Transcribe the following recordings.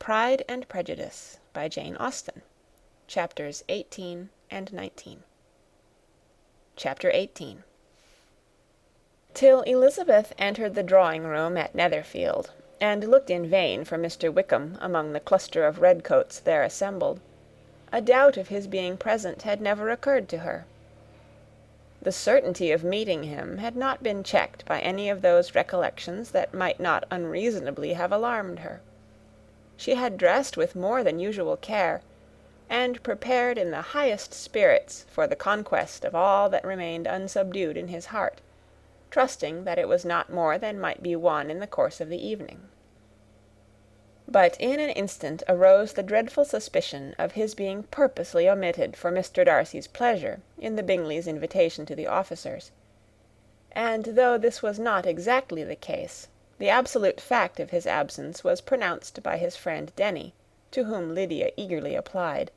Pride and Prejudice by Jane Austen. Chapters 18 and 19. Chapter 18. Till Elizabeth entered the drawing-room at Netherfield, and looked in vain for Mr. Wickham among the cluster of redcoats there assembled, a doubt of his being present had never occurred to her. The certainty of meeting him had not been checked by any of those recollections that might not unreasonably have alarmed her. She had dressed with more than usual care, and prepared in the highest spirits for the conquest of all that remained unsubdued in his heart, trusting that it was not more than might be won in the course of the evening. But in an instant arose the dreadful suspicion of his being purposely omitted for Mr. Darcy's pleasure in the Bingleys' invitation to the officers; and though this was not exactly the case, the absolute fact of his absence was pronounced by his friend Denny, to whom Lydia eagerly applied,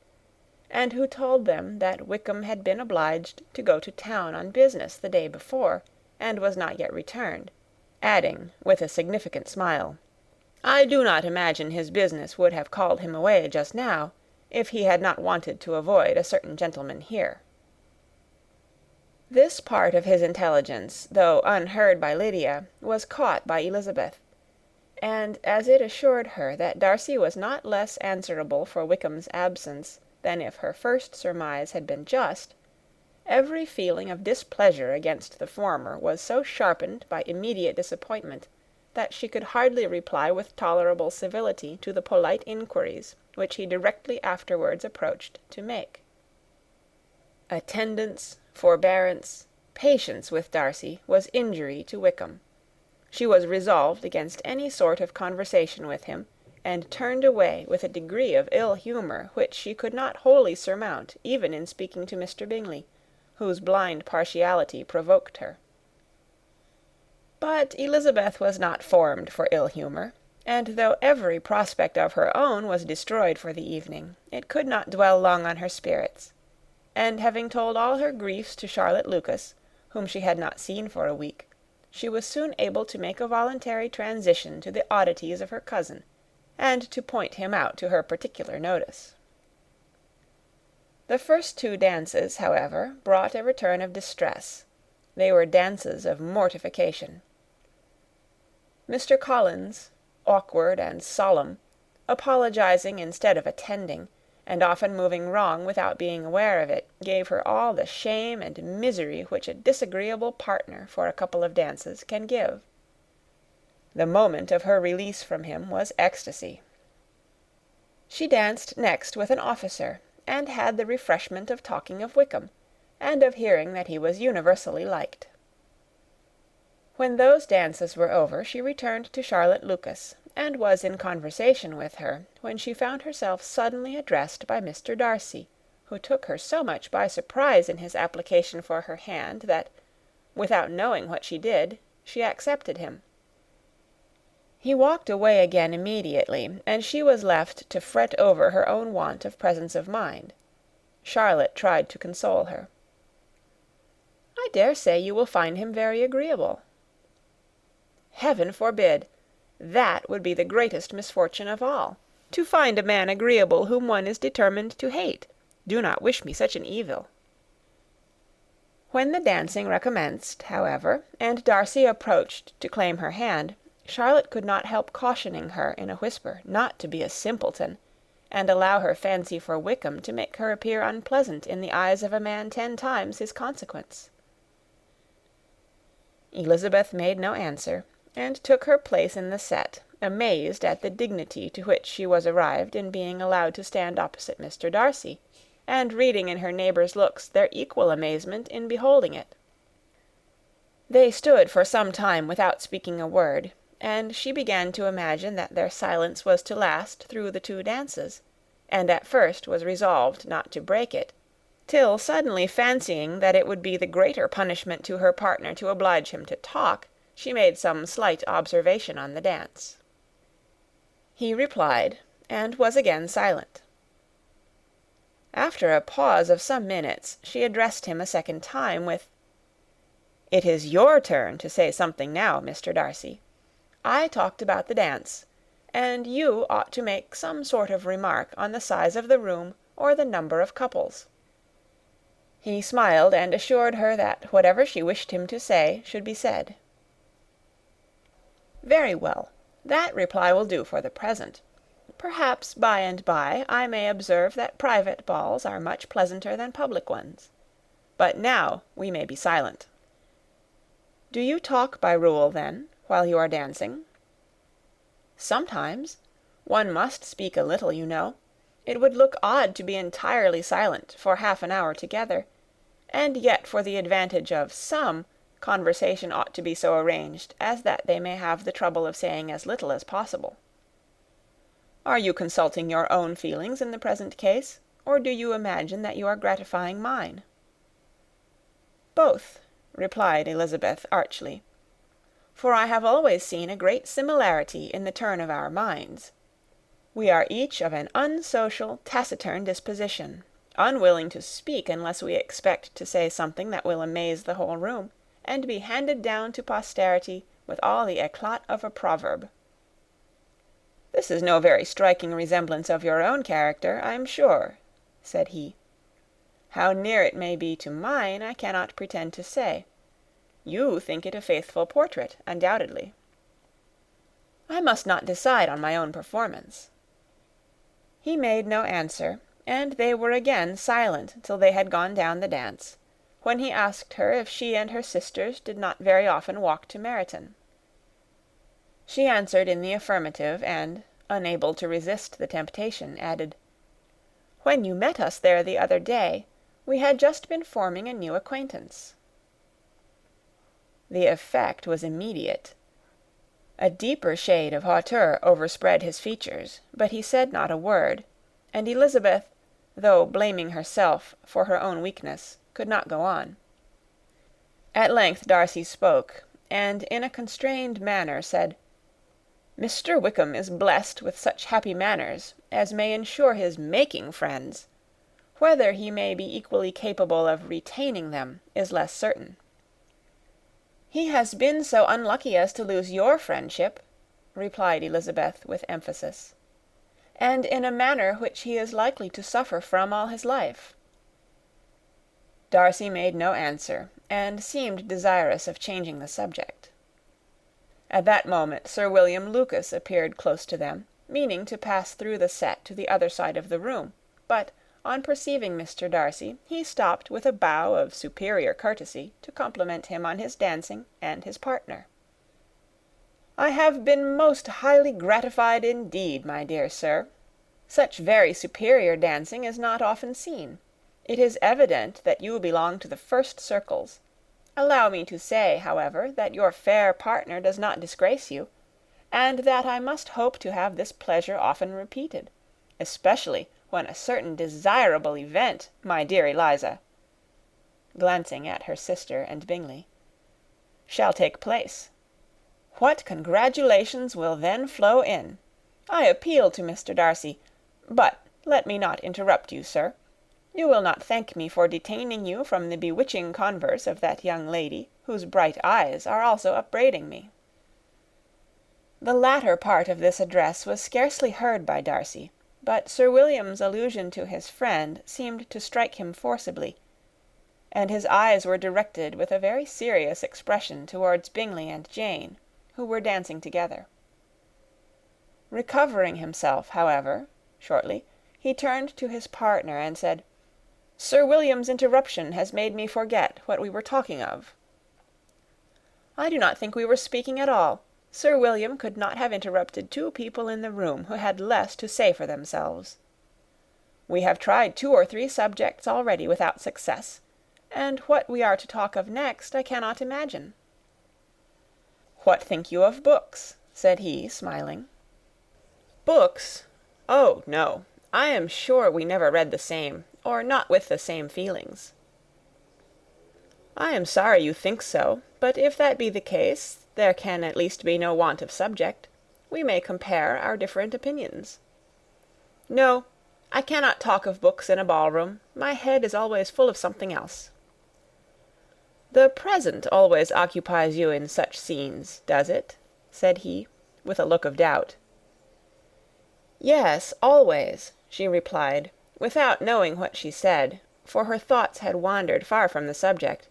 and who told them that Wickham had been obliged to go to town on business the day before, and was not yet returned, adding, with a significant smile, "I do not imagine his business would have called him away just now, if he had not wanted to avoid a certain gentleman here." This part of his intelligence, though unheard by Lydia, was caught by Elizabeth; and as it assured her that Darcy was not less answerable for Wickham's absence than if her first surmise had been just, every feeling of displeasure against the former was so sharpened by immediate disappointment, that she could hardly reply with tolerable civility to the polite inquiries which he directly afterwards approached to make. Attendance, forbearance, patience with Darcy was injury to Wickham. She was resolved against any sort of conversation with him, and turned away with a degree of ill humour which she could not wholly surmount even in speaking to Mr. Bingley, whose blind partiality provoked her. But Elizabeth was not formed for ill humour, and though every prospect of her own was destroyed for the evening, it could not dwell long on her spirits; and having told all her griefs to Charlotte Lucas, whom she had not seen for a week, she was soon able to make a voluntary transition to the oddities of her cousin, and to point him out to her particular notice. The first two dances, however, brought a return of distress. They were dances of mortification. Mr. Collins, awkward and solemn, apologizing instead of attending, and often moving wrong without being aware of it, gave her all the shame and misery which a disagreeable partner for a couple of dances can give. The moment of her release from him was ecstasy. She danced next with an officer, and had the refreshment of talking of Wickham, and of hearing that he was universally liked. When those dances were over, she returned to Charlotte Lucas, and was in conversation with her, when she found herself suddenly addressed by Mr. Darcy, who took her so much by surprise in his application for her hand, that, without knowing what she did, she accepted him. He walked away again immediately, and she was left to fret over her own want of presence of mind. Charlotte tried to console her. "I dare say you will find him very agreeable." "Heaven forbid! That would be the greatest misfortune of all, to find a man agreeable whom one is determined to hate. Do not wish me such an evil." When the dancing recommenced, however, and Darcy approached to claim her hand, Charlotte could not help cautioning her in a whisper not to be a simpleton, and allow her fancy for Wickham to make her appear unpleasant in the eyes of a man 10 times his consequence. Elizabeth made no answer, and took her place in the set, amazed at the dignity to which she was arrived in being allowed to stand opposite Mr. Darcy, and reading in her neighbours' looks their equal amazement in beholding it. They stood for some time without speaking a word, and she began to imagine that their silence was to last through the 2 dances, and at first was resolved not to break it, till suddenly fancying that it would be the greater punishment to her partner to oblige him to talk, she made some slight observation on the dance. He replied, and was again silent. After a pause of some minutes, she addressed him a second time with, "It is your turn to say something now, Mr. Darcy. I talked about the dance, and you ought to make some sort of remark on the size of the room or the number of couples." He smiled and assured her that whatever she wished him to say should be said. "Very well. That reply will do for the present. Perhaps by and by I may observe that private balls are much pleasanter than public ones. But now we may be silent." "Do you talk by rule, then, while you are dancing?" "Sometimes. One must speak a little, you know. It would look odd to be entirely silent for half an hour together, and yet for the advantage of some, conversation ought to be so arranged as that they may have the trouble of saying as little as possible." "Are you consulting your own feelings in the present case, or do you imagine that you are gratifying mine?" "Both," replied Elisabeth archly, "for I have always seen a great similarity in the turn of our minds. We are each of an unsocial, taciturn disposition, unwilling to speak unless we expect to say something that will amaze the whole room, and be handed down to posterity with all the éclat of a proverb." "This is no very striking resemblance of your own character, I am sure," said he. "How near it may be to mine, I cannot pretend to say. You think it a faithful portrait, undoubtedly." "I must not decide on my own performance." He made no answer, and they were again silent till they had gone down the dance, when he asked her if she and her sisters did not very often walk to Meryton. She answered in the affirmative, and, unable to resist the temptation, added, "When you met us there the other day, we had just been forming a new acquaintance." The effect was immediate. A deeper shade of hauteur overspread his features, but he said not a word, and Elisabeth, though blaming herself for her own weakness, could not go on. At length Darcy spoke, and in a constrained manner said, "Mr. Wickham is blessed with such happy manners as may ensure his making friends. Whether he may be equally capable of retaining them is less certain." "He has been so unlucky as to lose your friendship," replied Elisabeth with emphasis, "and in a manner which he is likely to suffer from all his life." Darcy made no answer, and seemed desirous of changing the subject. At that moment Sir William Lucas appeared close to them, meaning to pass through the set to the other side of the room, but, on perceiving Mr. Darcy, he stopped with a bow of superior courtesy to compliment him on his dancing and his partner. "I have been most highly gratified indeed, my dear sir. Such very superior dancing is not often seen. It is evident that you belong to the first circles. Allow me to say, however, that your fair partner does not disgrace you, and that I must hope to have this pleasure often repeated, especially when a certain desirable event, my dear Eliza," glancing at her sister and Bingley, "shall take place. What congratulations will then flow in! I appeal to Mr. Darcy, but let me not interrupt you, sir. You will not thank me for detaining you from the bewitching converse of that young lady, whose bright eyes are also upbraiding me." The latter part of this address was scarcely heard by Darcy, but Sir William's allusion to his friend seemed to strike him forcibly, and his eyes were directed with a very serious expression towards Bingley and Jane, who were dancing together. Recovering himself, however, shortly, he turned to his partner and said, "Sir William's interruption has made me forget what we were talking of." "I do not think we were speaking at all. Sir William could not have interrupted two people in the room who had less to say for themselves. We have tried 2 or 3 subjects already without success, and what we are to talk of next I cannot imagine." "What think you of books?" said he, smiling. "Books? Oh, no. I am sure we never read the same, or not with the same feelings." "I am sorry you think so, but if that be the case, there can at least be no want of subject. We may compare our different opinions." "No, I cannot talk of books in a ballroom. My head is always full of something else." "The present always occupies you in such scenes, does it?" said he, with a look of doubt. "Yes, always," she replied, without knowing what she said, for her thoughts had wandered far from the subject,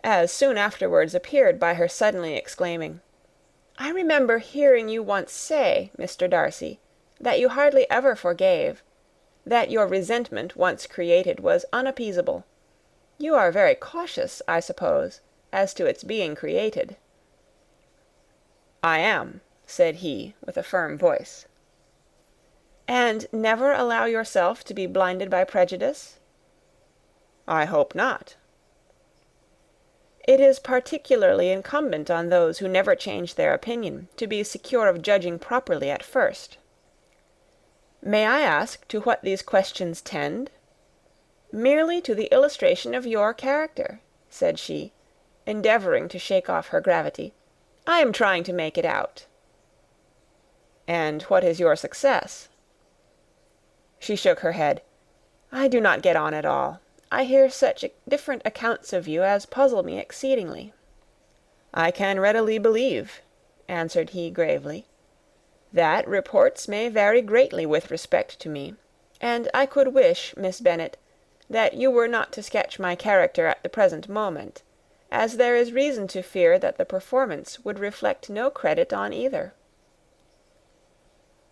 as soon afterwards appeared by her suddenly exclaiming, "I remember hearing you once say, Mr. Darcy, that you hardly ever forgave, that your resentment once created was unappeasable. You are very cautious, I suppose, as to its being created." "I am," said he, with a firm voice. "And never allow yourself to be blinded by prejudice?" "I hope not." "It is particularly incumbent on those who never change their opinion to be secure of judging properly at first." "May I ask to what these questions tend?" "Merely to the illustration of your character," said she, endeavouring to shake off her gravity. "I am trying to make it out." "And what is your success?" She shook her head. "I do not get on at all. I hear such different accounts of you as puzzle me exceedingly." "I can readily believe," answered he gravely, "that reports may vary greatly with respect to me, and I could wish, Miss Bennet, that you were not to sketch my character at the present moment, as there is reason to fear that the performance would reflect no credit on either."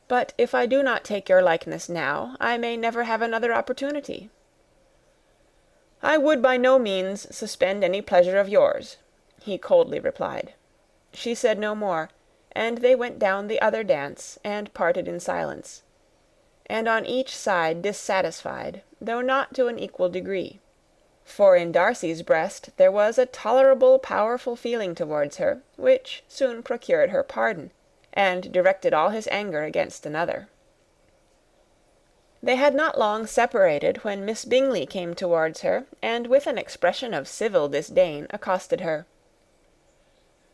"But if I do not take your likeness now, I may never have another opportunity." "I would by no means suspend any pleasure of yours," he coldly replied. She said no more, and they went down the other dance, and parted in silence, and on each side dissatisfied, though not to an equal degree. For in Darcy's breast there was a tolerable powerful feeling towards her, which soon procured her pardon, and directed all his anger against another. They had not long separated when Miss Bingley came towards her, and with an expression of civil disdain accosted her.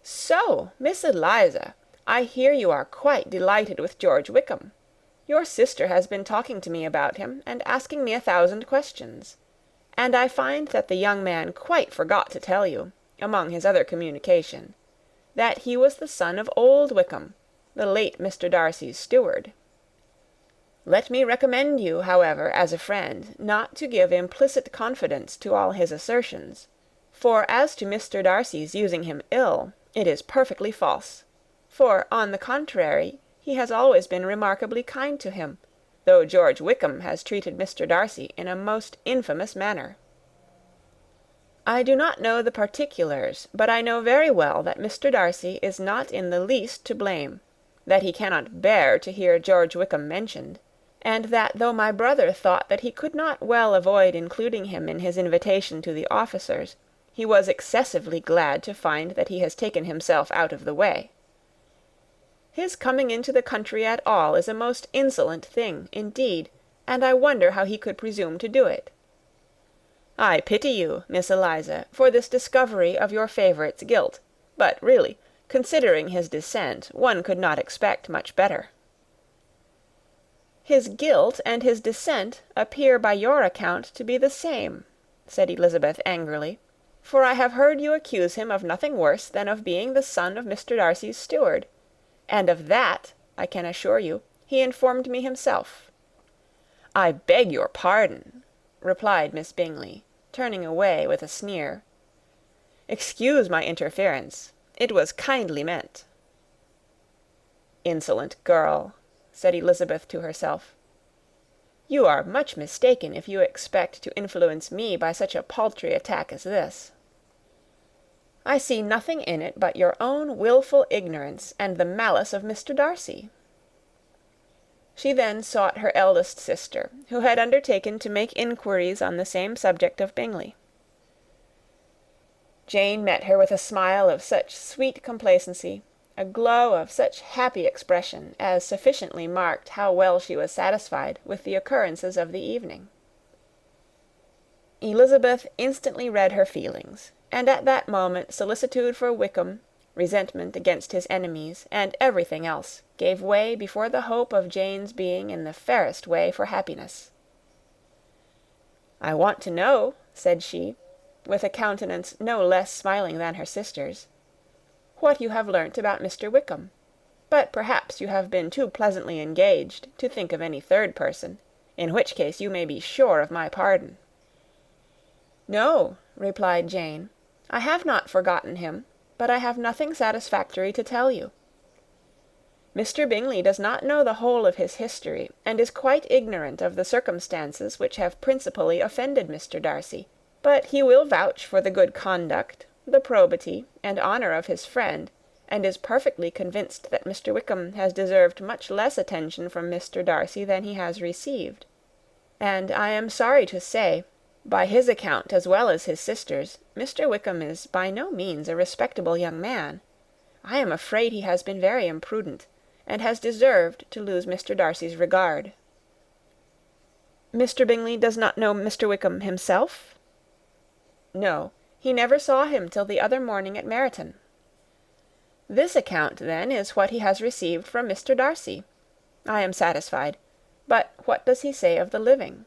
"So, Miss Eliza, I hear you are quite delighted with George Wickham. Your sister has been talking to me about him, and asking me 1,000 questions. And I find that the young man quite forgot to tell you, among his other communication, that he was the son of old Wickham, the late Mr. Darcy's steward. Let me recommend you, however, as a friend, not to give implicit confidence to all his assertions, for as to Mr. Darcy's using him ill, it is perfectly false, for, on the contrary, he has always been remarkably kind to him, though George Wickham has treated Mr. Darcy in a most infamous manner. I do not know the particulars, but I know very well that Mr. Darcy is not in the least to blame, that he cannot bear to hear George Wickham mentioned, and that though my brother thought that he could not well avoid including him in his invitation to the officers, he was excessively glad to find that he has taken himself out of the way. His coming into the country at all is a most insolent thing, indeed, and I wonder how he could presume to do it. I pity you, Miss Eliza, for this discovery of your favourite's guilt, but really, considering his descent, one could not expect much better." "His guilt and his descent appear by your account to be the same," said Elizabeth angrily, "for I have heard you accuse him of nothing worse than of being the son of Mr. Darcy's steward, and of that, I can assure you, he informed me himself." "I beg your pardon," replied Miss Bingley, turning away with a sneer. "Excuse my interference. It was kindly meant." "Insolent girl," said Elizabeth to herself. "You are much mistaken if you expect to influence me by such a paltry attack as this. I see nothing in it but your own wilful ignorance and the malice of Mr. Darcy." She then sought her eldest sister, who had undertaken to make inquiries on the same subject of Bingley. Jane met her with a smile of such sweet complacency, a glow of such happy expression, as sufficiently marked how well she was satisfied with the occurrences of the evening. Elizabeth instantly read her feelings, and at that moment solicitude for Wickham, resentment against his enemies, and everything else, gave way before the hope of Jane's being in the fairest way for happiness. "I want to know," said she, with a countenance no less smiling than her sister's, "what you have learnt about Mr. Wickham." but perhaps you have been too pleasantly engaged to think of any third person, in which case you may be sure of my pardon." "No," replied Jane, "I have not forgotten him, but I have nothing satisfactory to tell you. Mr. Bingley does not know the whole of his history, and is quite ignorant of the circumstances which have principally offended Mr. Darcy, but he will vouch for the good conduct, the probity, and honour of his friend, and is perfectly convinced that Mr. Wickham has deserved much less attention from Mr. Darcy than he has received. And I am sorry to say, by his account as well as his sister's, Mr. Wickham is by no means a respectable young man. I am afraid he has been very imprudent, and has deserved to lose Mr. Darcy's regard." "Mr. Bingley does not know Mr. Wickham himself?" "No, he never saw him till the other morning at Meryton." "This account, then, is what he has received from Mr. Darcy. I am satisfied. But what does he say of the living?"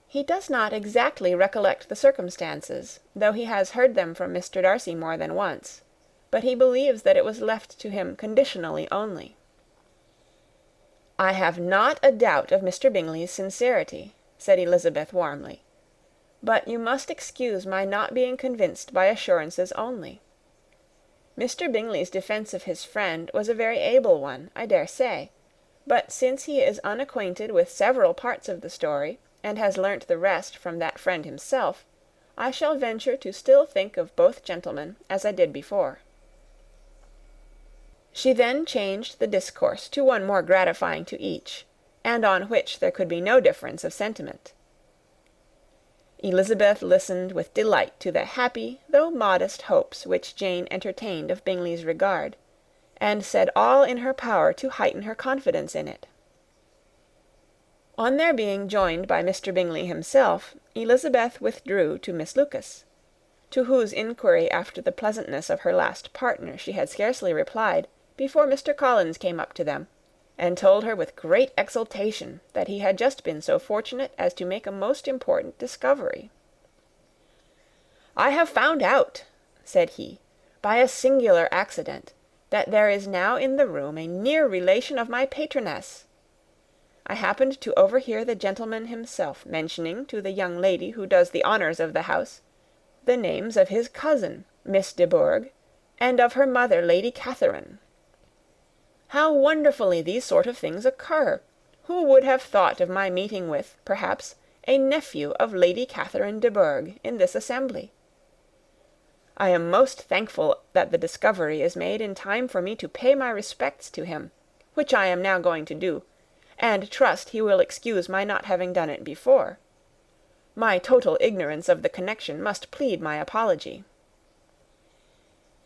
"He does not exactly recollect the circumstances, though he has heard them from Mr. Darcy more than once, but he believes that it was left to him conditionally only." "I have not a doubt of Mr. Bingley's sincerity," said Elizabeth warmly, "but you must excuse my not being convinced by assurances only. Mr. Bingley's defence of his friend was a very able one, I dare say, but since he is unacquainted with several parts of the story, and has learnt the rest from that friend himself, I shall venture to still think of both gentlemen as I did before." She then changed the discourse to one more gratifying to each, and on which there could be no difference of sentiment. Elizabeth listened with delight to the happy, though modest hopes which Jane entertained of Bingley's regard, and said all in her power to heighten her confidence in it. On their being joined by Mr. Bingley himself, Elizabeth withdrew to Miss Lucas, to whose inquiry after the pleasantness of her last partner she had scarcely replied, before Mr. Collins came up to them, and told her with great exultation that he had just been so fortunate as to make a most important discovery. "I have found out," said he, "by a singular accident, that there is now in the room a near relation of my patroness. I happened to overhear the gentleman himself mentioning to the young lady who does the honours of the house the names of his cousin, Miss de Bourgh, and of her mother, Lady Catherine. How wonderfully these sort of things occur! Who would have thought of my meeting with, perhaps, a nephew of Lady Catherine de Bourgh in this assembly? I am most thankful that the discovery is made in time for me to pay my respects to him, which I am now going to do, and trust he will excuse my not having done it before. My total ignorance of the connection must plead my apology."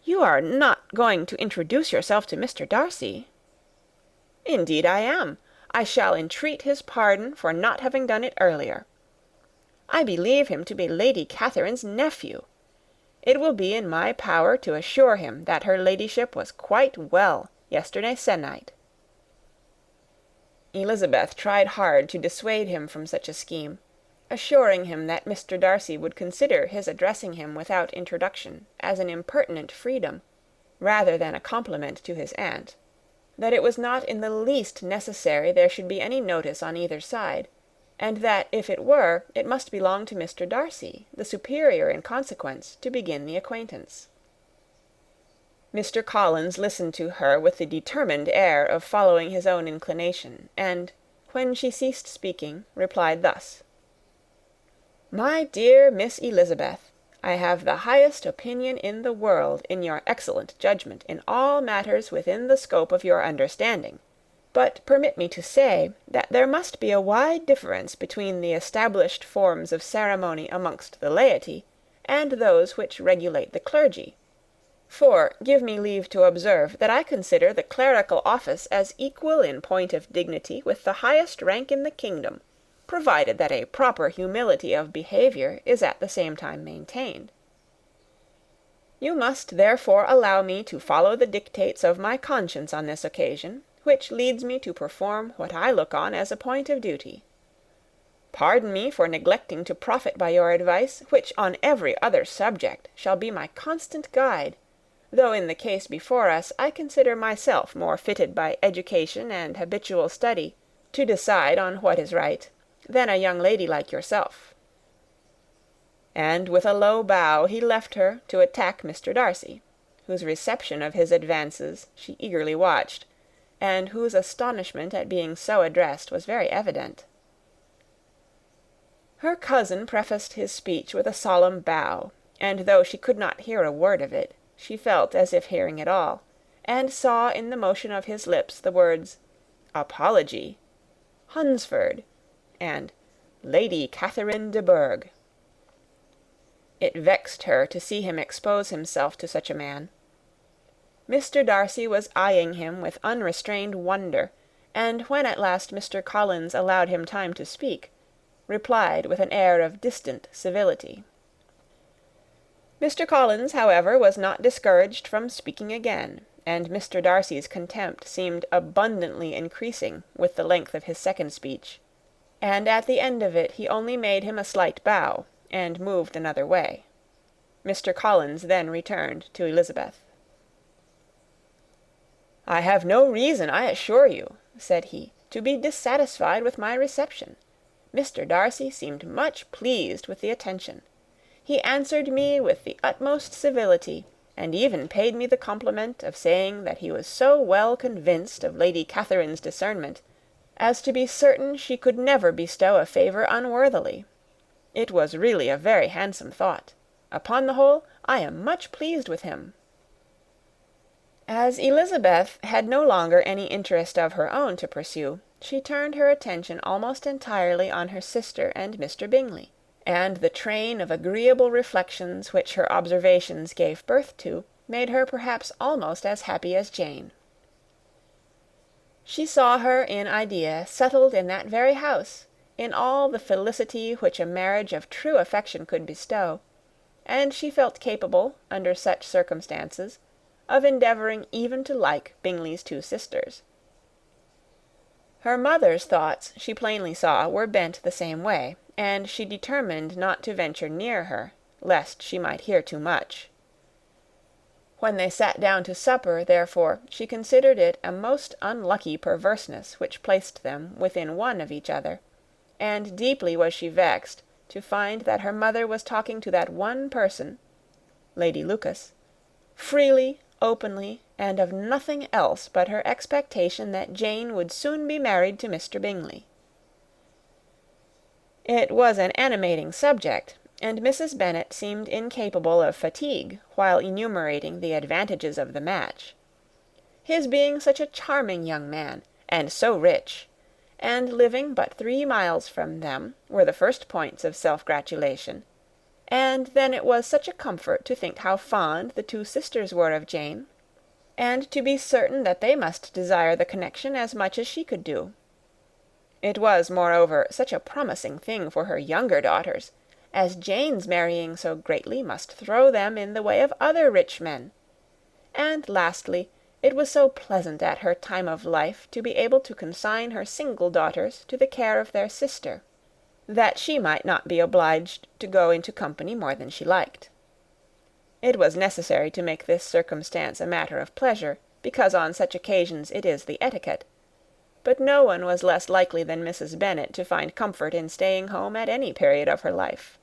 "You are not going to introduce yourself to Mr. Darcy?" "Indeed I am. I shall entreat his pardon for not having done it earlier. I believe him to be Lady Catherine's nephew. It will be in my power to assure him that her ladyship was quite well yesterday se'nnight." Elizabeth tried hard to dissuade him from such a scheme, assuring him that Mr. Darcy would consider his addressing him without introduction as an impertinent freedom, rather than a compliment to his aunt, that it was not in the least necessary there should be any notice on either side, and that if it were, it must belong to Mr. Darcy, the superior in consequence, to begin the acquaintance. Mr. Collins listened to her with the determined air of following his own inclination, and, when she ceased speaking, replied thus: "My dear Miss Elizabeth, I have the highest opinion in the world in your excellent judgment in all matters within the scope of your understanding, but permit me to say that there must be a wide difference between the established forms of ceremony amongst the laity and those which regulate the clergy. For, give me leave to observe that I consider the clerical office as equal in point of dignity with the highest rank in the kingdom, provided that a proper humility of behaviour is at the same time maintained. You must therefore allow me to follow the dictates of my conscience on this occasion, which leads me to perform what I look on as a point of duty. Pardon me for neglecting to profit by your advice, which on every other subject shall be my constant guide, though in the case before us I consider myself more fitted by education and habitual study to decide on what is right, than a young lady like yourself." And with a low bow he left her to attack Mr. Darcy, whose reception of his advances she eagerly watched, and whose astonishment at being so addressed was very evident. Her cousin prefaced his speech with a solemn bow, and though she could not hear a word of it, she felt as if hearing it all, and saw in the motion of his lips the words "apology," "Hunsford," and "Lady Catherine de Bourgh." It vexed her to see him expose himself to such a man. Mr. Darcy was eyeing him with unrestrained wonder, and when at last Mr. Collins allowed him time to speak, replied with an air of distant civility. Mr. Collins, however, was not discouraged from speaking again, and Mr. Darcy's contempt seemed abundantly increasing with the length of his second speech, and at the end of it he only made him a slight bow, and moved another way. Mr. Collins then returned to Elizabeth. "I have no reason, I assure you," said he, "to be dissatisfied with my reception. Mr. Darcy seemed much pleased with the attention. He answered me with the utmost civility, and even paid me the compliment of saying that he was so well convinced of Lady Catherine's discernment as to be certain she could never bestow a favour unworthily. It was really a very handsome thought. Upon the whole, I am much pleased with him." As Elizabeth had no longer any interest of her own to pursue, she turned her attention almost entirely on her sister and Mr. Bingley, and the train of agreeable reflections which her observations gave birth to made her perhaps almost as happy as Jane. She saw her in idea settled in that very house, in all the felicity which a marriage of true affection could bestow, and she felt capable, under such circumstances, of endeavouring even to like Bingley's two sisters. Her mother's thoughts, she plainly saw, were bent the same way, and she determined not to venture near her, lest she might hear too much. When they sat down to supper, therefore, she considered it a most unlucky perverseness which placed them within one of each other, and deeply was she vexed to find that her mother was talking to that one person, Lady Lucas, freely, openly, and of nothing else but her expectation that Jane would soon be married to Mr. Bingley. It was an animating subject, and Mrs. Bennet seemed incapable of fatigue while enumerating the advantages of the match. His being such a charming young man, and so rich, and living but 3 miles from them, were the first points of self-gratulation, and then it was such a comfort to think how fond the two sisters were of Jane, and to be certain that they must desire the connection as much as she could do. It was, moreover, such a promising thing for her younger daughters, as Jane's marrying so greatly must throw them in the way of other rich men. And lastly, it was so pleasant at her time of life to be able to consign her single daughters to the care of their sister, that she might not be obliged to go into company more than she liked. It was necessary to make this circumstance a matter of pleasure, because on such occasions it is the etiquette, but no one was less likely than Mrs. Bennet to find comfort in staying home at any period of her life.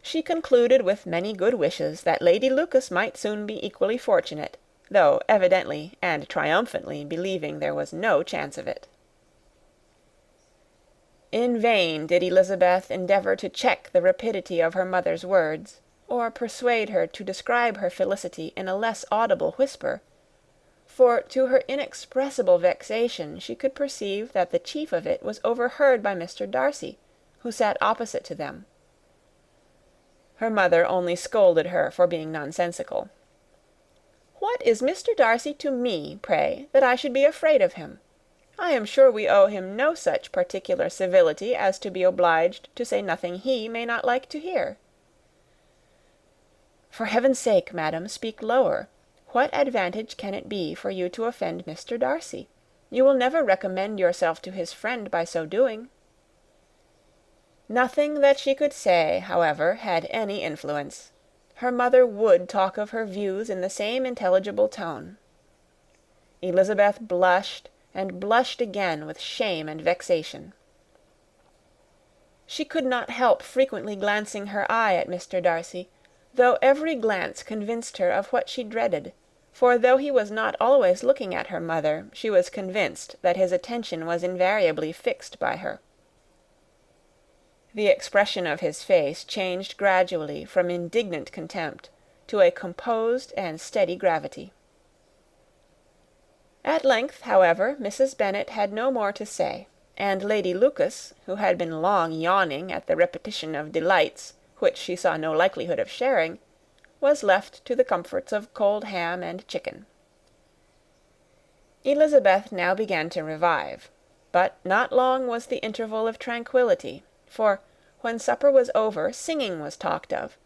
She concluded with many good wishes that Lady Lucas might soon be equally fortunate, though evidently and triumphantly believing there was no chance of it. In vain did Elizabeth endeavour to check the rapidity of her mother's words, or persuade her to describe her felicity in a less audible whisper, for to her inexpressible vexation she could perceive that the chief of it was overheard by Mr. Darcy, who sat opposite to them. Her mother only scolded her for being nonsensical. "What is Mr. Darcy to me, pray, that I should be afraid of him? I am sure we owe him no such particular civility as to be obliged to say nothing he may not like to hear." "For heaven's sake, madam, speak lower. What advantage can it be for you to offend Mr. Darcy? You will never recommend yourself to his friend by so doing." Nothing that she could say, however, had any influence. her mother would talk of her views in the same intelligible tone. Elizabeth blushed and blushed again with shame and vexation. She could not help frequently glancing her eye at Mr. Darcy, though every glance convinced her of what she dreaded, for though he was not always looking at her mother, she was convinced that his attention was invariably fixed by her. The expression of his face changed gradually from indignant contempt to a composed and steady gravity. At length, however, Mrs. Bennet had no more to say, and Lady Lucas, who had been long yawning at the repetition of delights which she saw no likelihood of sharing, was left to the comforts of cold ham and chicken. Elisabeth now began to revive, but not long was the interval of tranquillity, for, when supper was over, singing was talked of,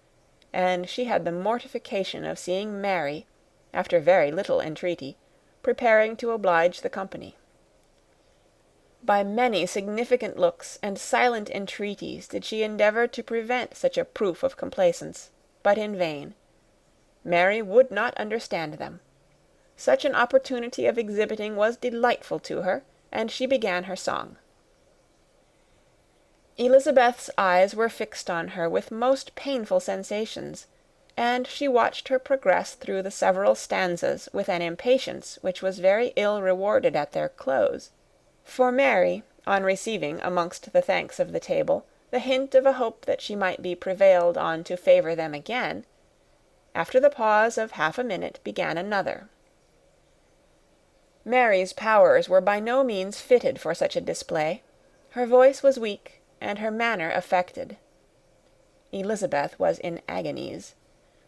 and she had the mortification of seeing Mary, after very little entreaty, preparing to oblige the company. By many significant looks and silent entreaties did she endeavour to prevent such a proof of complaisance, but in vain. Mary would not understand them. Such an opportunity of exhibiting was delightful to her, and she began her song. Elizabeth's eyes were fixed on her with most painful sensations, and she watched her progress through the several stanzas with an impatience which was very ill rewarded at their close. For Mary, on receiving, amongst the thanks of the table, the hint of a hope that she might be prevailed on to favour them again, after the pause of half a minute, began another. Mary's powers were by no means fitted for such a display. Her voice was weak, and her manner affected. Elizabeth was in agonies.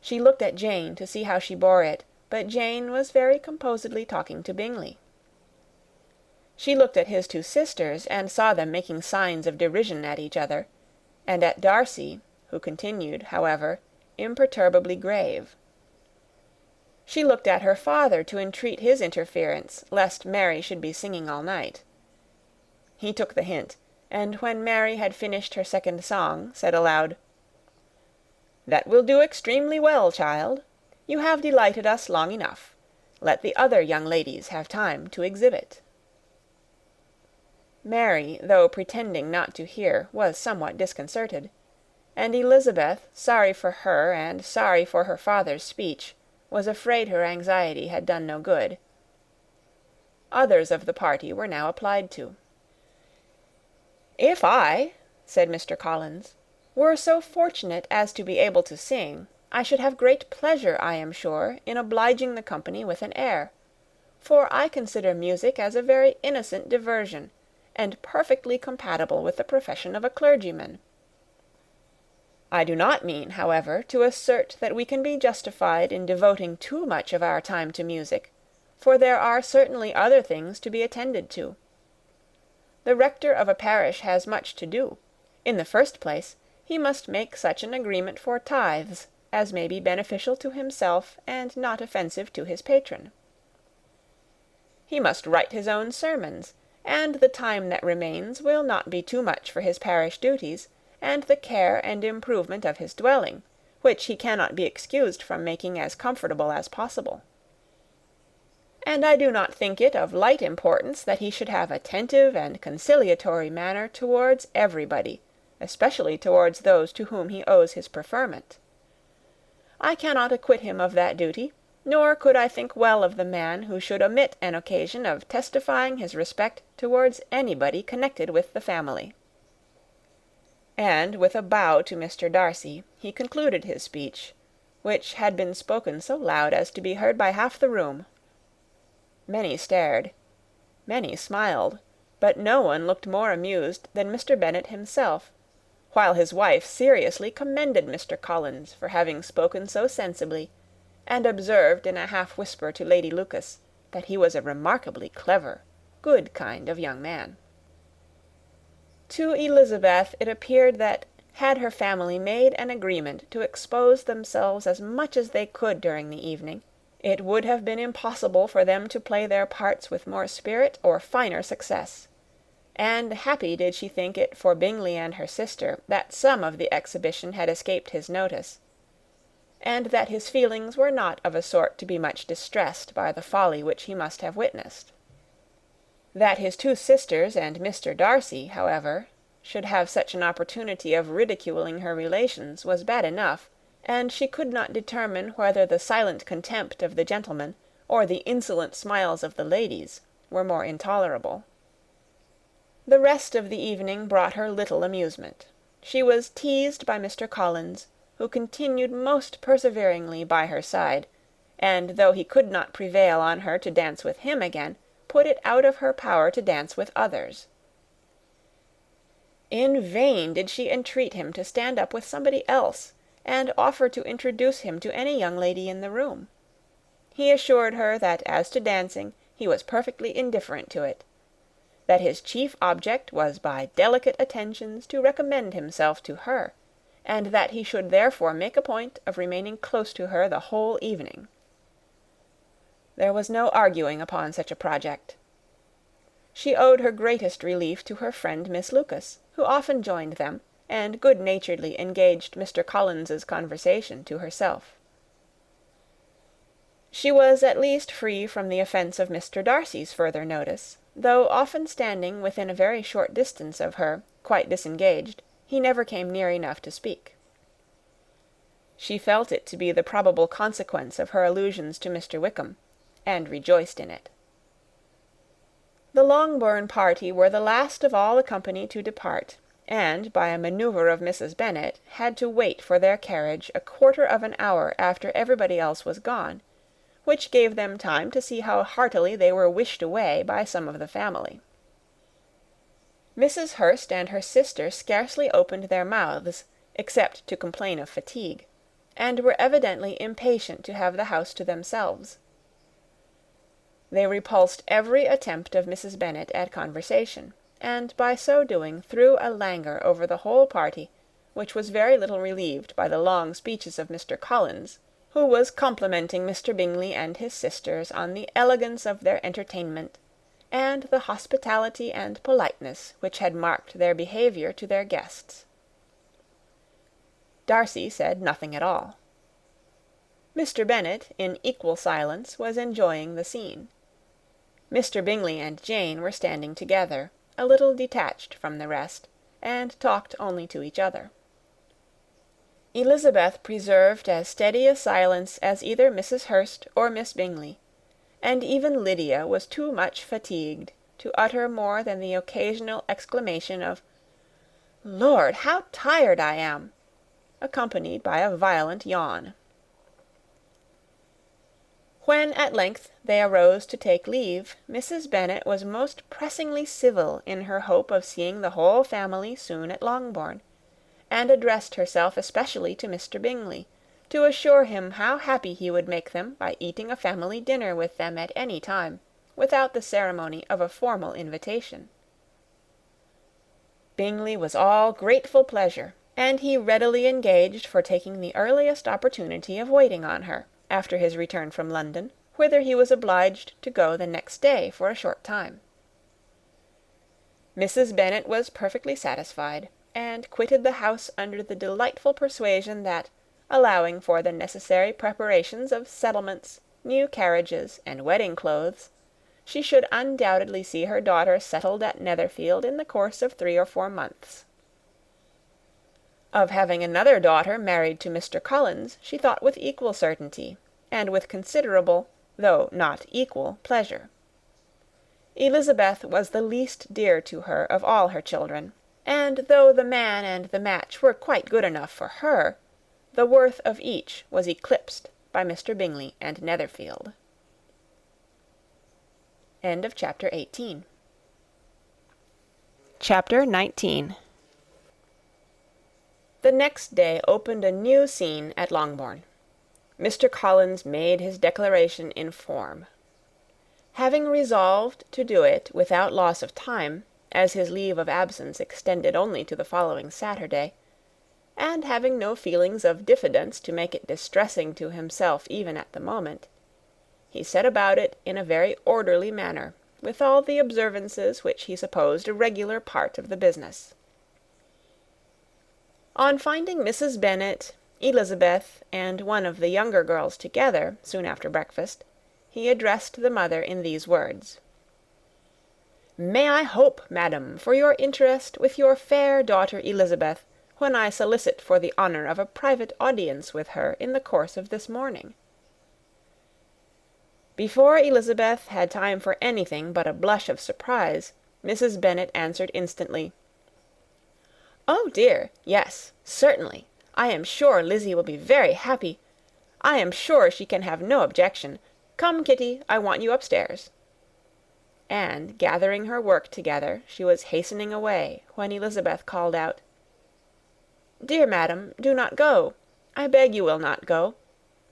She looked at Jane to see how she bore it, but Jane was very composedly talking to Bingley. She looked at his two sisters, and saw them making signs of derision at each other, and at Darcy, who continued, however, imperturbably grave. She looked at her father to entreat his interference, lest Mary should be singing all night. He took the hint, and when Mary had finished her second song, said aloud, "That will do extremely well, child. You have delighted us long enough. Let the other young ladies have time to exhibit." Mary, though pretending not to hear, was somewhat disconcerted, and Elizabeth, sorry for her and sorry for her father's speech, was afraid her anxiety had done no good. Others of the party were now applied to. "If I," said Mr. Collins, "were so fortunate as to be able to sing, I should have great pleasure, I am sure, in obliging the company with an air, for I consider music as a very innocent diversion, and perfectly compatible with the profession of a clergyman. I do not mean, however, to assert that we can be justified in devoting too much of our time to music, for there are certainly other things to be attended to. The rector of a parish has much to do. In the first place, he must make such an agreement for tithes as may be beneficial to himself and not offensive to his patron. He must write his own sermons, and the time that remains will not be too much for his parish duties, and the care and improvement of his dwelling, which he cannot be excused from making as comfortable as possible. And I do not think it of light importance that he should have attentive and conciliatory manner towards everybody, especially towards those to whom he owes his preferment. I cannot acquit him of that duty, nor could I think well of the man who should omit an occasion of testifying his respect towards anybody connected with the family." And with a bow to Mr. Darcy, he concluded his speech, which had been spoken so loud as to be heard by half the room. Many stared, many smiled, but no one looked more amused than Mr. Bennet himself, while his wife seriously commended Mr. Collins for having spoken so sensibly, and observed in a half-whisper to Lady Lucas that he was a remarkably clever, good kind of young man. To Elizabeth it appeared that, had her family made an agreement to expose themselves as much as they could during the evening, it would have been impossible for them to play their parts with more spirit or finer success; and happy did she think it for Bingley and her sister that some of the exhibition had escaped his notice. and that his feelings were not of a sort to be much distressed by the folly which he must have witnessed. That his two sisters and Mr. Darcy, however, should have such an opportunity of ridiculing her relations was bad enough, and she could not determine whether the silent contempt of the gentlemen or the insolent smiles of the ladies were more intolerable. The rest of the evening brought her little amusement. She was teased by Mr. Collins, who continued most perseveringly by her side, and though he could not prevail on her to dance with him again, put it out of her power to dance with others. In vain did she entreat him to stand up with somebody else, and offer to introduce him to any young lady in the room. He assured her that as to dancing he was perfectly indifferent to it, that his chief object was by delicate attentions to recommend himself to her, and that he should therefore make a point of remaining close to her the whole evening. There was no arguing upon such a project. She owed her greatest relief to her friend Miss Lucas, who often joined them, and good-naturedly engaged Mr. Collins's conversation to herself. She was at least free from the offence of Mr. Darcy's further notice, though often standing within a very short distance of her, quite disengaged, he never came near enough to speak. She felt it to be the probable consequence of her allusions to Mr. Wickham, and rejoiced in it. The Longbourn party were the last of all the company to depart, and, by a manoeuvre of Mrs. Bennet, had to wait for their carriage a quarter of an hour after everybody else was gone, which gave them time to see how heartily they were wished away by some of the family. Mrs. Hurst and her sister scarcely opened their mouths, except to complain of fatigue, and were evidently impatient to have the house to themselves. They repulsed every attempt of Mrs. Bennet at conversation, and by so doing threw a languor over the whole party, which was very little relieved by the long speeches of Mr. Collins, who was complimenting Mr. Bingley and his sisters on the elegance of their entertainment, and the hospitality and politeness which had marked their behaviour to their guests. Darcy said nothing at all. Mr. Bennet, in equal silence, was enjoying the scene. Mr. Bingley and Jane were standing together, a little detached from the rest, and talked only to each other. Elisabeth preserved as steady a silence as either Mrs. Hurst or Miss Bingley, and even Lydia was too much fatigued to utter more than the occasional exclamation of "Lord, how tired I am!" accompanied by a violent yawn. When at length they arose to take leave, Mrs. Bennet was most pressingly civil in her hope of seeing the whole family soon at Longbourn, and addressed herself especially to Mr. Bingley, to assure him how happy he would make them by eating a family dinner with them at any time, without the ceremony of a formal invitation. Bingley was all grateful pleasure, and he readily engaged for taking the earliest opportunity of waiting on her, after his return from London, whither he was obliged to go the next day for a short time. Mrs. Bennet was perfectly satisfied, and quitted the house under the delightful persuasion that, allowing for the necessary preparations of settlements, new carriages, and wedding clothes, she should undoubtedly see her daughter settled at Netherfield in the course of 3 or 4 months. Of having another daughter married to Mr. Collins she thought with equal certainty, and with considerable, though not equal, pleasure. Elisabeth was the least dear to her of all her children, and though the man and the match were quite good enough for her, the worth of each was eclipsed by Mr. Bingley and Netherfield. End of chapter 18. Chapter 19. The next day opened a new scene at Longbourn. Mr. Collins made his declaration in form. Having resolved to do it without loss of time, as his leave of absence extended only to the following Saturday, and having no feelings of diffidence to make it distressing to himself even at the moment, he set about it in a very orderly manner, with all the observances which he supposed a regular part of the business. On finding Mrs. Bennet, Elisabeth and one of the younger girls together, soon after breakfast, he addressed the mother in these words: "May I hope, madam, for your interest with your fair daughter Elisabeth, when I solicit for the honour of a private audience with her in the course of this morning?" Before Elisabeth had time for anything but a blush of surprise, Mrs. Bennet answered instantly, "Oh dear, yes, certainly. I am sure Lizzie will be very happy. I am sure she can have no objection. Come, Kitty, I want you upstairs." And, gathering her work together, she was hastening away, when Elisabeth called out, "Dear madam, do not go. I beg you will not go.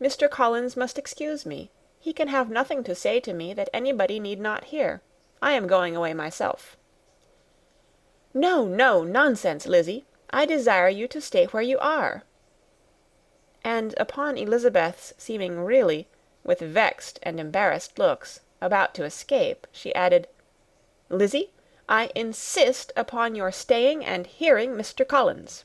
Mr. Collins must excuse me. He can have nothing to say to me that anybody need not hear. I am going away myself." "No, no, nonsense, Lizzie. I desire you to stay where you are." And upon Elisabeth's seeming really, with vexed and embarrassed looks, about to escape, she added, "Lizzie, I insist upon your staying and hearing Mr. Collins."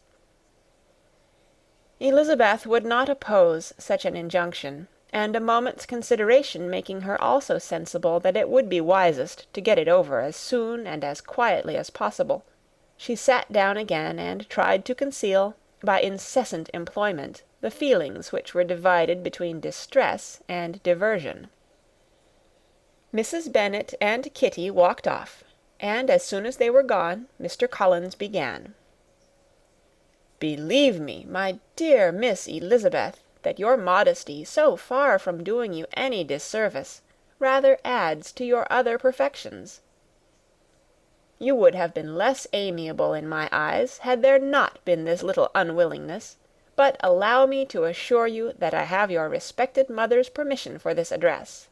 Elisabeth would not oppose such an injunction, and a moment's consideration making her also sensible that it would be wisest to get it over as soon and as quietly as possible, she sat down again and tried to conceal, by incessant employment, the feelings which were divided between distress and diversion. Mrs. Bennet and Kitty walked off, and as soon as they were gone, Mr. Collins began. "Believe me, my dear Miss Elisabeth, that your modesty, so far from doing you any disservice, rather adds to your other perfections. You would have been less amiable in my eyes, had there not been this little unwillingness, but allow me to assure you that I have your respected mother's permission for this address.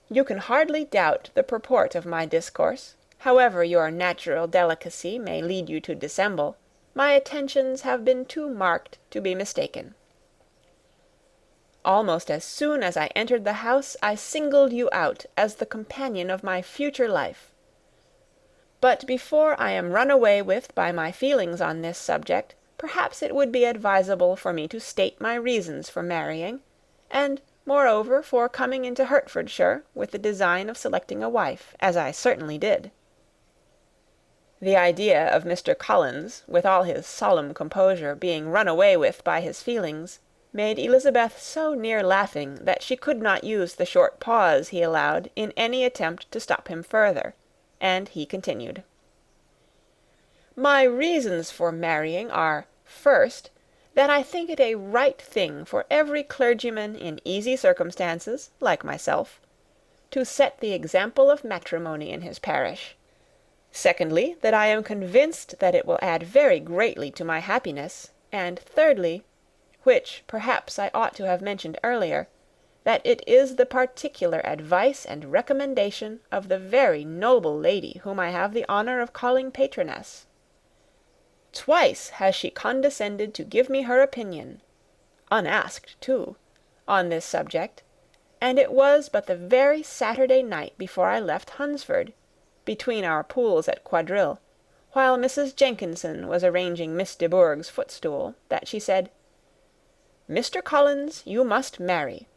You can hardly doubt the purport of my discourse, however your natural delicacy may lead you to dissemble. My attentions have been too marked to be mistaken. Almost as soon as I entered the house, I singled you out as the companion of my future life. But before I am run away with by my feelings on this subject, perhaps it would be advisable for me to state my reasons for marrying, and, moreover, for coming into Hertfordshire with the design of selecting a wife, as I certainly did." The idea of Mr. Collins, with all his solemn composure, being run away with by his feelings, made Elisabeth so near laughing that she could not use the short pause he allowed in any attempt to stop him further, and he continued, "My reasons for marrying are, first, that I think it a right thing for every clergyman in easy circumstances, like myself, to set the example of matrimony in his parish. Secondly, that I am convinced that it will add very greatly to my happiness, and thirdly, which perhaps I ought to have mentioned earlier, that it is the particular advice and recommendation of the very noble lady whom I have the honour of calling patroness. Twice has she condescended to give me her opinion, unasked too, on this subject, and it was but the very Saturday night before I left Hunsford, between our pools at quadrille, while Mrs. Jenkinson was arranging Miss de Bourgh's footstool, that she said, "Mr. Collins, you must marry.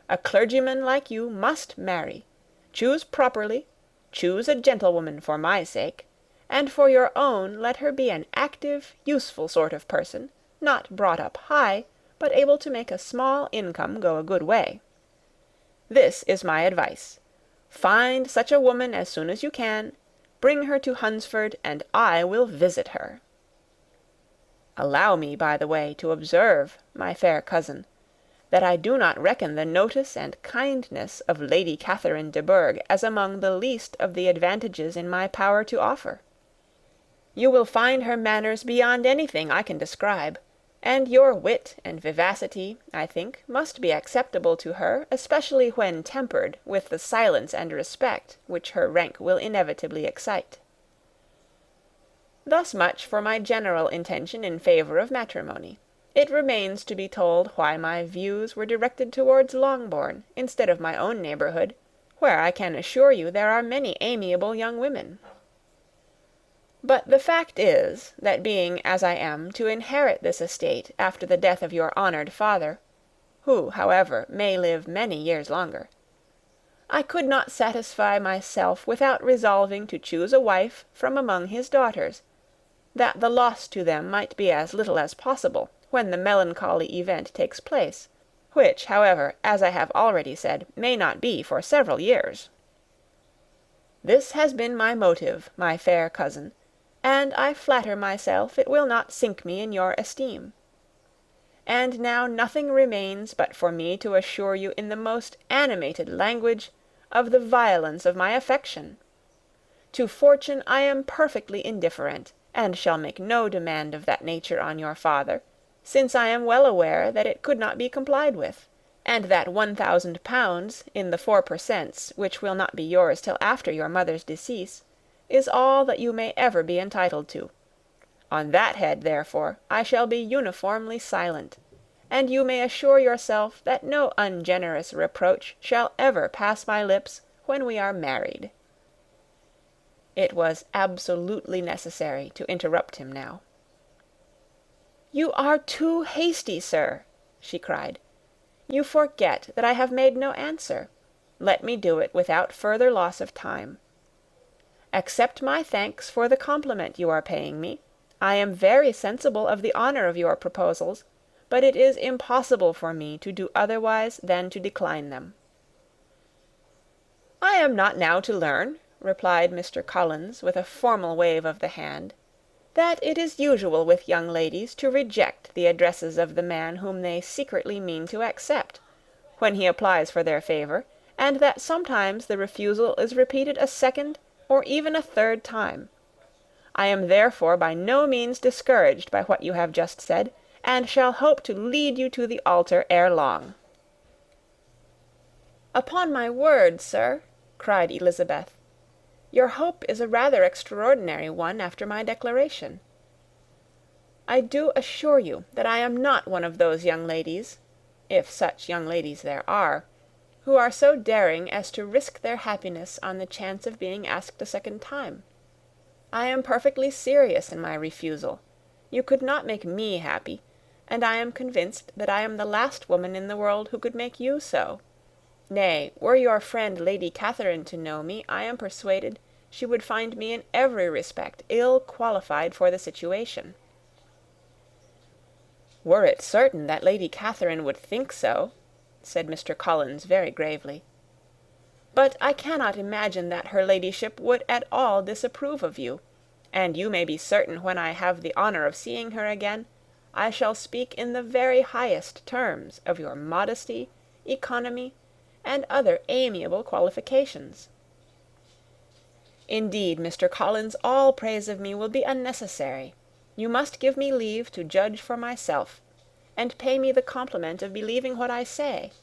A clergyman like you must marry. Choose properly, choose a gentlewoman for my sake, and for your own let her be an active, useful sort of person, not brought up high, but able to make a small income go a good way. This is my advice. Find such a woman as soon as you can, bring her to Hunsford, and I will visit her. Allow me, by the way, to observe, my fair cousin, that I do not reckon the notice and kindness of Lady Catherine de Bourgh as among the least of the advantages in my power to offer. You will find her manners beyond anything I can describe, and your wit and vivacity, I think, must be acceptable to her, especially when tempered with the silence and respect which her rank will inevitably excite. Thus much for my general intention in favour of matrimony. It remains to be told why my views were directed towards Longbourn, instead of my own neighbourhood, where I can assure you there are many amiable young women. But the fact is, that being, as I am, to inherit this estate after the death of your honoured father, who, however, may live many years longer, I could not satisfy myself without resolving to choose a wife from among his daughters, that the loss to them might be as little as possible when the melancholy event takes place, which, however, as I have already said, may not be for several years. This has been my motive, my fair cousin, and I flatter myself it will not sink me in your esteem. And now nothing remains but for me to assure you in the most animated language of the violence of my affection. To fortune I am perfectly indifferent, and shall make no demand of that nature on your father, since I am well aware that it could not be complied with, and that £1,000 in the 4 per cents, which will not be yours till after your mother's decease, is all that you may ever be entitled to. On that head, therefore, I shall be uniformly silent, and you may assure yourself that no ungenerous reproach shall ever pass my lips when we are married." It was absolutely necessary to interrupt him now. "You are too hasty, sir," she cried. "You forget that I have made no answer. Let me do it without further loss of time. Accept my thanks for the compliment you are paying me. I am very sensible of the honour of your proposals, but it is impossible for me to do otherwise than to decline them." "I am not now to learn," replied Mr. Collins, with a formal wave of the hand, "that it is usual with young ladies to reject the addresses of the man whom they secretly mean to accept, when he applies for their favour, and that sometimes the refusal is repeated a second or even a third time. I am therefore by no means discouraged by what you have just said, and shall hope to lead you to the altar ere long." "Upon my word, sir," cried Elisabeth, "your hope is a rather extraordinary one after my declaration. I do assure you that I am not one of those young ladies, if such young ladies there are, who are so daring as to risk their happiness on the chance of being asked a second time. I am perfectly serious in my refusal. You could not make me happy, and I am convinced that I am the last woman in the world who could make you so. Nay, were your friend Lady Catherine to know me, I am persuaded she would find me in every respect ill qualified for the situation." "Were it certain that Lady Catherine would think so," said Mr. Collins very gravely. "But I cannot imagine that her ladyship would at all disapprove of you, and you may be certain when I have the honour of seeing her again, I shall speak in the very highest terms of your modesty, economy, and other amiable qualifications. Indeed, Mr. Collins, all praise of me will be unnecessary. You must give me leave to judge for myself, and pay me the compliment of believing what I say.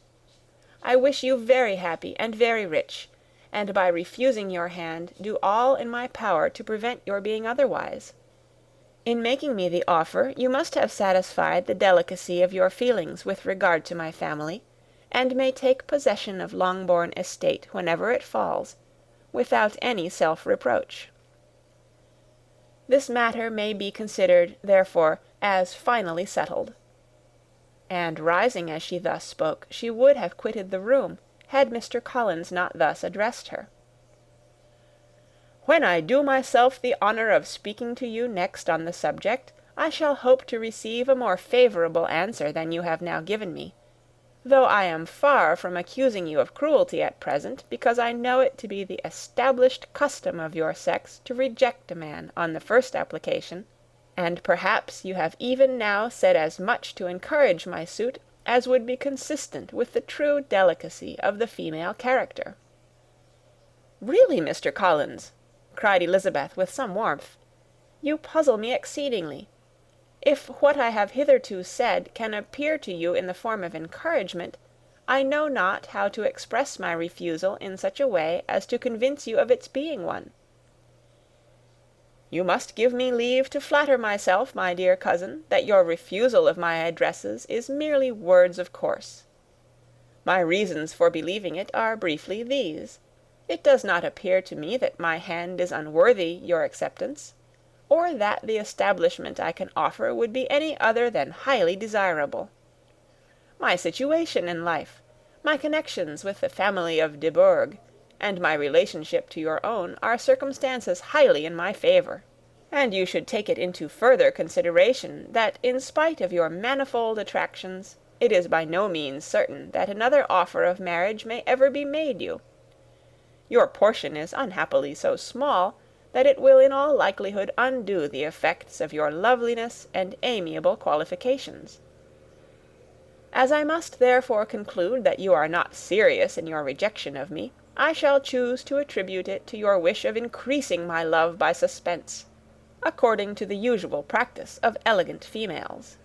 I wish you very happy and very rich, and by refusing your hand do all in my power to prevent your being otherwise. In making me the offer, you must have satisfied the delicacy of your feelings with regard to my family, and may take possession of Longbourn estate whenever it falls, without any self-reproach. This matter may be considered, therefore, as finally settled." And rising as she thus spoke, she would have quitted the room, had Mr. Collins not thus addressed her. "When I do myself the honour of speaking to you next on the subject, I shall hope to receive a more favourable answer than you have now given me, though I am far from accusing you of cruelty at present, because I know it to be the established custom of your sex to reject a man on the first application, and perhaps you have even now said as much to encourage my suit as would be consistent with the true delicacy of the female character." "Really, Mr. Collins," cried Elisabeth with some warmth, "you puzzle me exceedingly. If what I have hitherto said can appear to you in the form of encouragement, I know not how to express my refusal in such a way as to convince you of its being one." "You must give me leave to flatter myself, my dear cousin, that your refusal of my addresses is merely words of course. My reasons for believing it are briefly these. It does not appear to me that my hand is unworthy your acceptance. or that the establishment I can offer would be any other than highly desirable. My situation in life, my connections with the family of de Bourgh, and my relationship to your own, are circumstances highly in my favour. And you should take it into further consideration that, in spite of your manifold attractions, it is by no means certain that another offer of marriage may ever be made you. Your portion is unhappily so small that it will in all likelihood undo the effects of your loveliness and amiable qualifications. As I must therefore conclude that you are not serious in your rejection of me, I shall choose to attribute it to your wish of increasing my love by suspense, according to the usual practice of elegant females.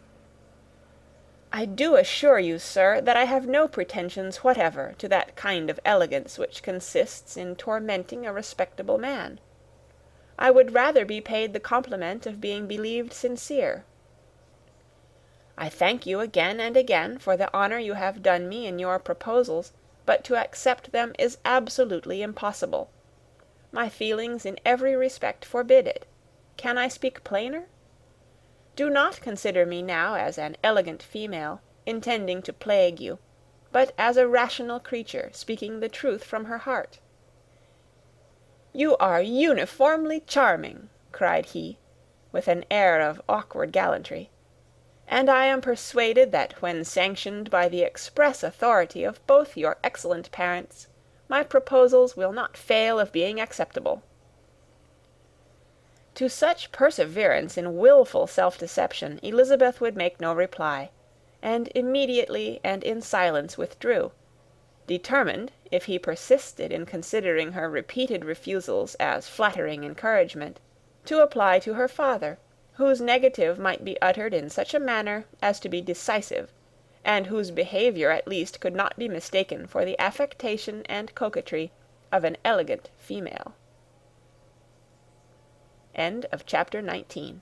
I do assure you, sir, that I have no pretensions whatever to that kind of elegance which consists in tormenting a respectable man. I would rather be paid the compliment of being believed sincere. I thank you again and again for the honour you have done me in your proposals, but to accept them is absolutely impossible. My feelings in every respect forbid it. Can I speak plainer? Do not consider me now as an elegant female, intending to plague you, but as a rational creature speaking the truth from her heart. You are uniformly charming, cried he, with an air of awkward gallantry, and I am persuaded that when sanctioned by the express authority of both your excellent parents, my proposals will not fail of being acceptable. To such perseverance in wilful self-deception Elizabeth would make no reply, and immediately and in silence withdrew, determined, if he persisted in considering her repeated refusals as flattering encouragement, to apply to her father, whose negative might be uttered in such a manner as to be decisive, and whose behaviour at least could not be mistaken for the affectation and coquetry of an elegant female. End of chapter 19.